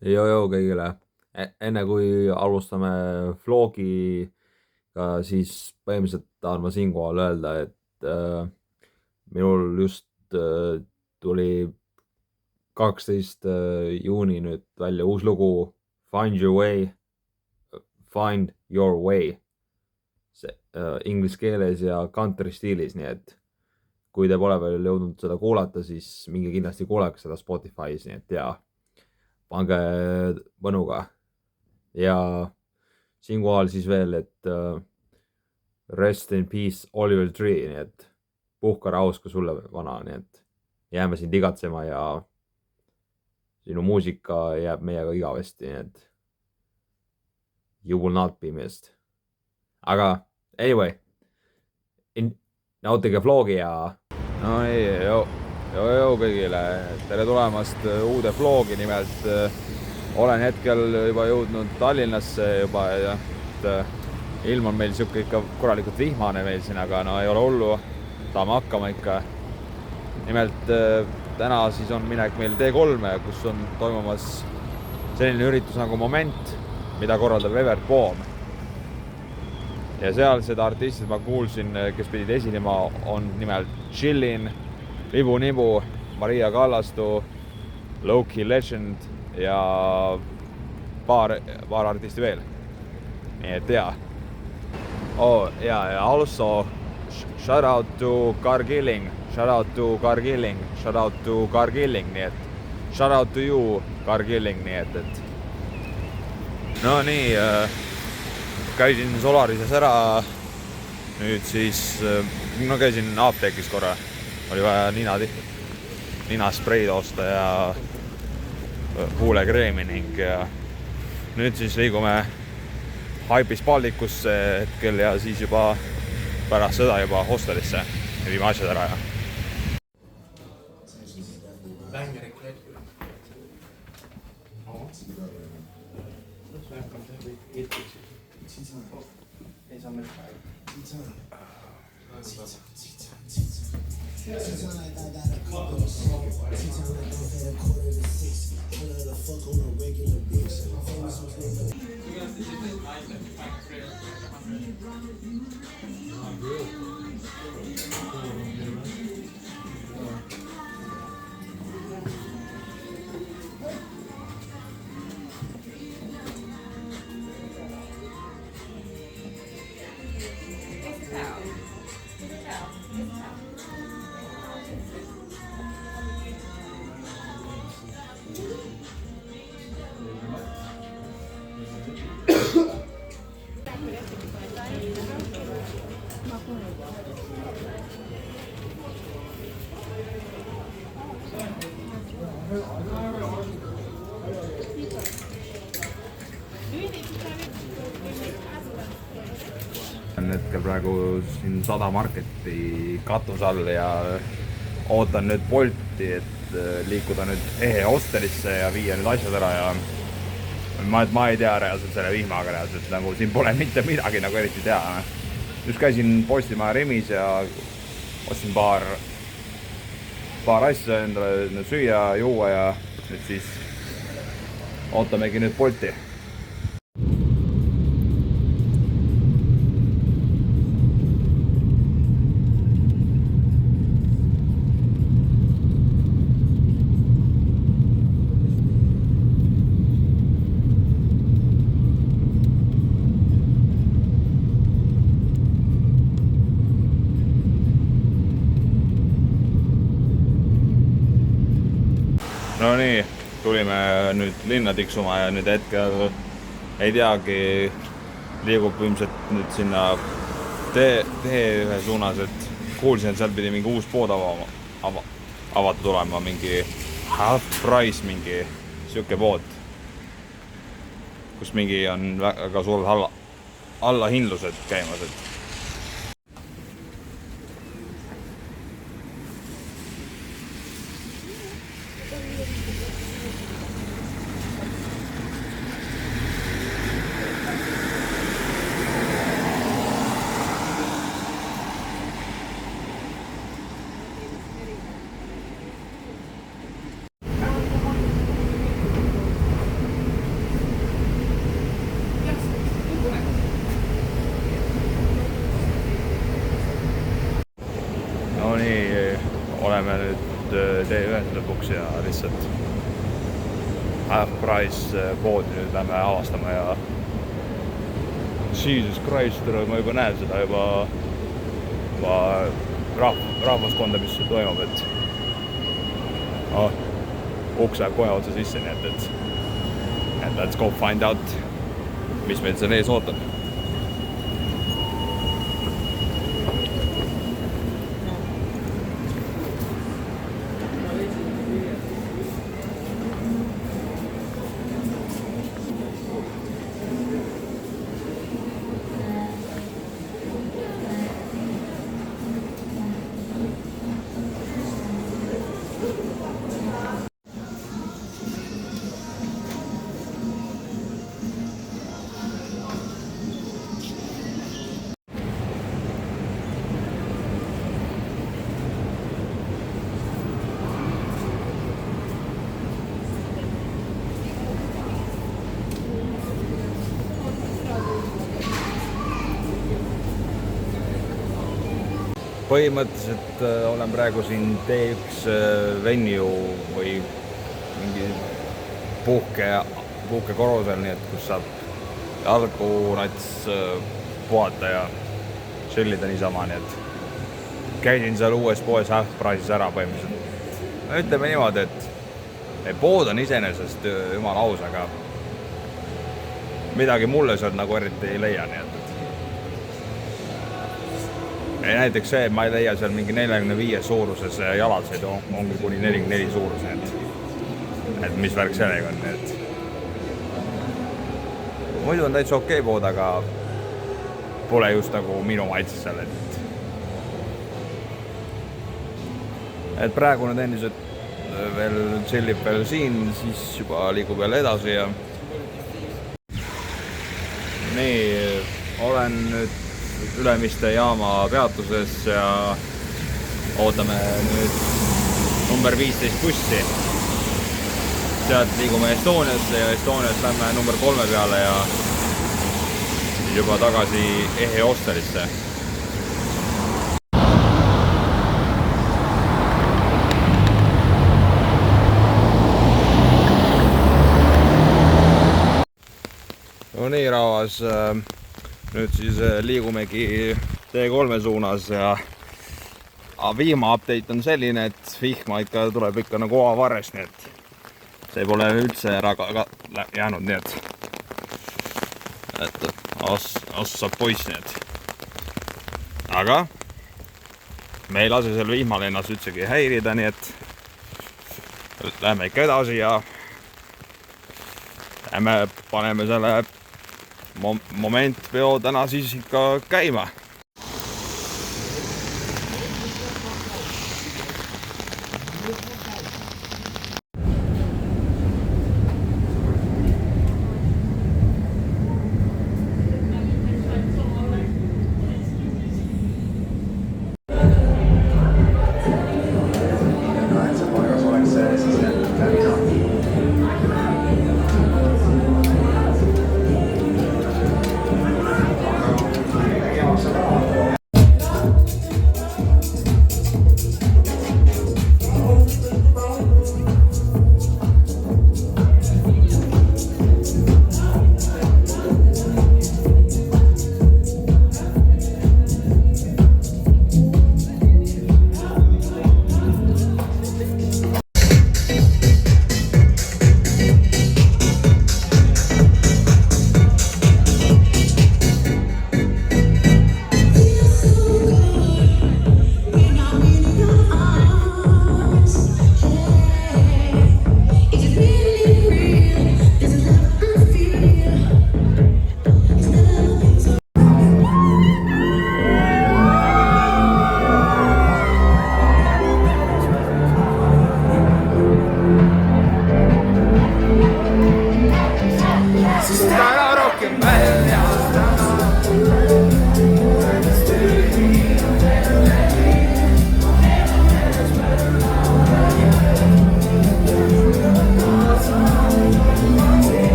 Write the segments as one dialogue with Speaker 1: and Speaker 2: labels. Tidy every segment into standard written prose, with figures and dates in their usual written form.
Speaker 1: Joo kõigile. Enne kui alustame vlogiga, siis põhimõtteliselt tahan ma siinkohal öelda, et minul just tuli 12. juuni nüüd välja uus lugu Find Your Way, Find Your Way. See inglise keeles ja country stiilis, nii et kui te pole veel jõudnud seda kuulata, siis minge kindlasti kuulake seda Spotify's, nii et jaa, pange mõnuga. Ja siinkohal siis veel, et rest in peace Oliver Tree, nii et puhka rahus ka sulle, vana, nii et jääme sind igatsema ja sinu muusika jääb meiega igavesti, nii et you will not be missed. Aga anyway, nautige vlogi ja
Speaker 2: No ei, joo kõigile, tere tulemast uude vlogi, nimelt olen hetkel juba jõudnud Tallinnasse juba ja ilm on meil siuke ikka korralikult vihmane meil siin, aga no ei ole hullu, saame hakkama ikka. Nimelt täna siis on minek meil T3, kus on toimumas selline üritus nagu Moment, mida korraldab Evert Poom. Ja sealsed artistid ma kuulsin, kes pidid esinema, on nimelt Chillin, Vibu Nibu, Maria Kallastu, Low-Key Legend ja paar artisti veel. Nii et jaa. Oh, ja also shout out to Car Killing, shout out to Car Killing, shout out to Car Killing, nii et shout out to you, Car Killing, nii et no nii, käisin Solarises ära, nüüd siis, no käisin apteekis korra, oli vaja ninaspreid osta ja huulekreemi ning ja nüüd siis liigume Hype'is Baldikusse hetkel ja siis juba pärast seda juba hostelisse ja viime asjad ära ja. Hetkel praegu siin Sada Marketi katuse all ja ootan nüüd Bolti, et liikuda nüüd hostelisse ja viia nüüd asjad ära ja ma ei tea reaalselt selle vihmaga reaalselt, nagu siin pole mitte midagi nagu eriti teha. Just käisin Postimaja Rimis ja ostsin paar asja endale süüa, juua ja nüüd siis ootamegi nüüd Bolti. No nii, tulime nüüd linna tiksuma ja nüüd hetkel ei teagi, liigub ilmselt nüüd sinna tee suunas, et kuulsin, et sealt pidi mingi uus pood avatud olema, mingi half price, mingi siuke pood, kus mingi on väga suured allahindlused käimas, et lõpuks ja lihtsalt half price poodi nüüd lähme avastama ja Jesus Christ, ma juba näen seda juba rahvaskonda, mis toimub, et uks läheb kohe otsa sisse, nii et let's go find out, mis meil seal ees ootab. Põhimõtteliselt olen praegu siin T1 venue või mingi puhkekorrusel, nii et kus saab jalgu nats puhata ja chillida niisama, nii et käisin seal uues poes half price'is ära põhimõtteliselt. Ütleme niimoodi, et pood on iseenesest jumala aus, aga midagi mulle sealt nagu eriti ei leia, nii et näiteks see, et ma ei leia seal mingi 45 suuruses jalatseid, ongi kuni 44 suurus, et mis värk sellega on, et muidu on täitsa okei pood, aga pole just nagu minu maitses seal, et praegu nad endiselt veel chillib veel siin, siis juba liigub jälle edasi ja nii, olen nüüd Ülemiste jaama peatuses ja ootame nüüd number 15 bussi. Sealt liigume Estoniasse ja Estoniast lähme number 3 peale ja juba tagasi Ehe hostelisse. No nii, rahvas. Nüüd siis liigumegi T3 suunas ja viima update on selline, et vihma ikka tuleb ikka nagu oavarrest, nii et see pole üldse ära jäänud, nii et saab poiss, nii et aga me ei lase seal vihmal ennast üldsegi häirida, nii et lähme ikka edasi ja paneme selle momentpeo täna siis ikka käima.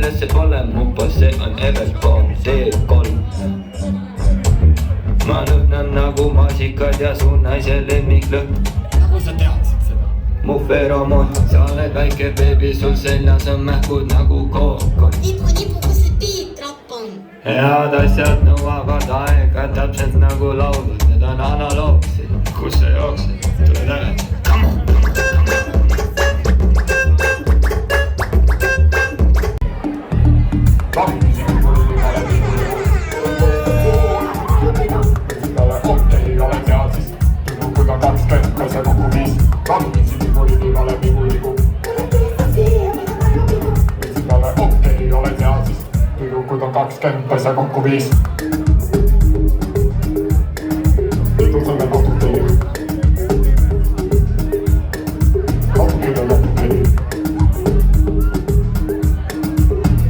Speaker 3: milles see pole mu poss, see on Everpool C3. ma lõhnan nagu maasikad ja su naise lemmiklõhn.
Speaker 4: Nagu sa teadsid seda?
Speaker 3: mu feromoon, sa oled väike beebi, sul seljas on mähkud nagu kookon.
Speaker 4: Nipu, kus see beat-rap on?
Speaker 3: head asjad nõuavad aega, täpselt nagu laulud, need on analoogsed. kus sa jooksed, tule tagasi. Come on.
Speaker 5: Pesa kokku 5. Tutusemme kohtu teile. Kohtukeile kohtu teile.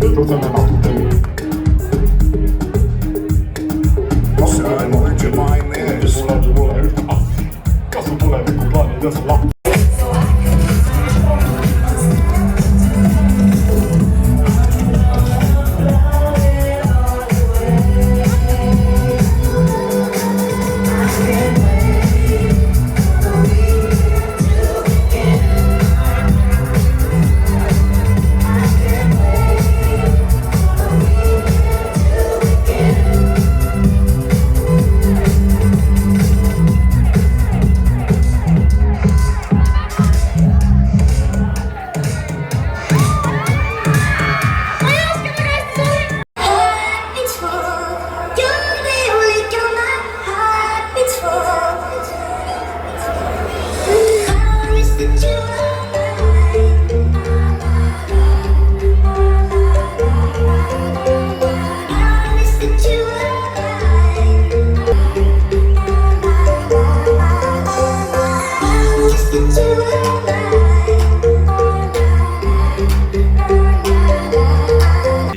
Speaker 5: Tutusemme kohtu teile. Kas sulle mulle ühte asja? Kas su tulevikuplaanid on sul lahti?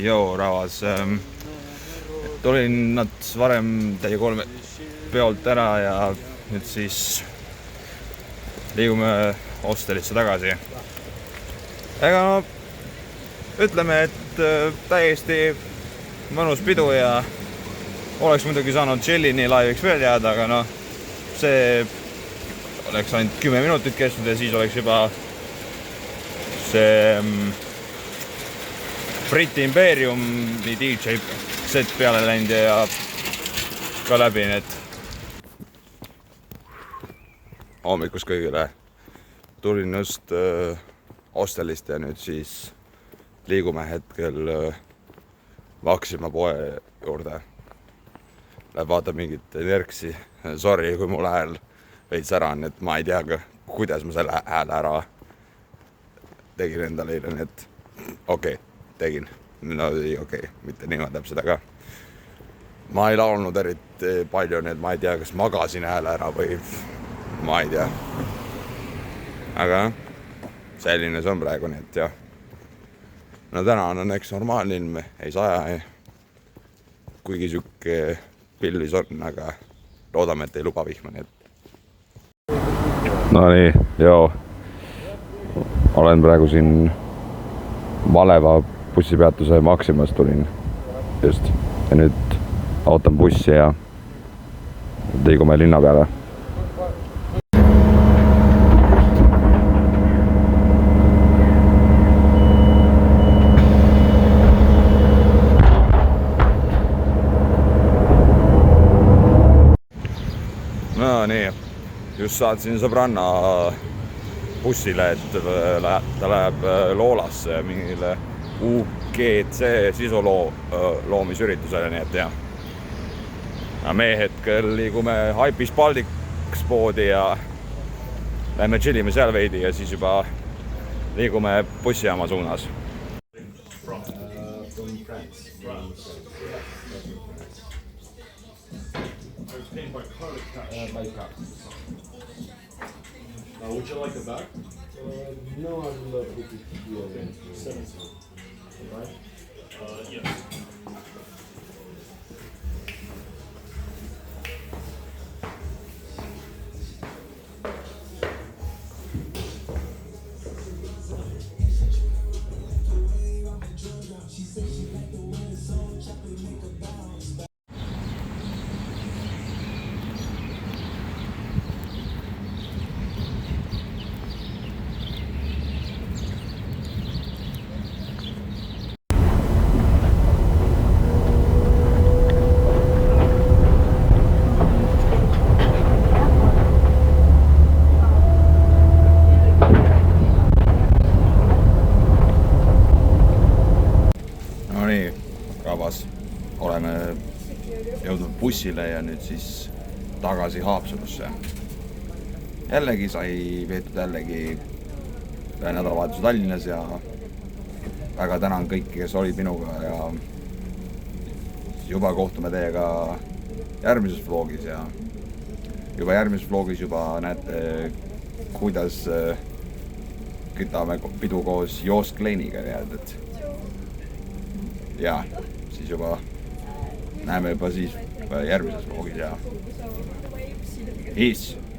Speaker 2: Joo, rahvas. Tulin nad varem teie 3 peolt ära ja nüüd siis liigume hostelisse tagasi. Ega no, ütleme, et täiesti mõnus pidu ja oleks muidugi saanud Chillini laiviks veel jääda, aga no see oleks ainult 10 minutit kestnud ja siis oleks juba see Briti Imperiumi DJ set peale läinud ja ka läbi, nii et hommikust kõigile. Tulin just hostelist ja nüüd siis liigume hetkel Maxima poe juurde. Läheb vaata mingit enerksi. Sorry, kui mul hääl veits ära on, et ma ei tea, kuidas ma selle hääle ära tegin endale eile, nii et okei. Tegin. No ei okei, mitte niimoodi täpselt, aga ma ei laulnud eriti palju, nii et ma ei tea, kas magasin hääle ära või ma ei tea. Aga selline see on praegu, nii et jah. No täna on eks normaalne ilm, ei saja, kuigi siuke pilvis on, aga loodame, et ei luba vihma, nii et. No nii, joo. Olen praegu siin Maleva bussipeatuse Maximas tulin just ja nüüd ootan bussi ja liigume linna peale. No nii, just saatsin sõbranna bussile, et ta läheb Loolasse mingile UGC sisuloo loomisüritusele, nii et jah. Me hetkel liigume Hypebeast Baltics poodi ja lähme chillime seal veidi ja siis juba liigume bussijaama suunas.
Speaker 5: Would you like a bag?
Speaker 6: No, I would love to 17. Right?
Speaker 5: Yes.
Speaker 2: bussile ja nüüd siis tagasi Haapsalusse. Jällegi sai veetud jällegi nädalavahetuse Tallinnas ja väga tänan kõiki, kes olid minuga ja juba kohtume teiega järgmises vlogis ja juba järgmises vlogis juba näete, kuidas kütame pidu koos Joost Kleiniga, et ja siis juba näeme juba siis järgmises vlogis ja peace!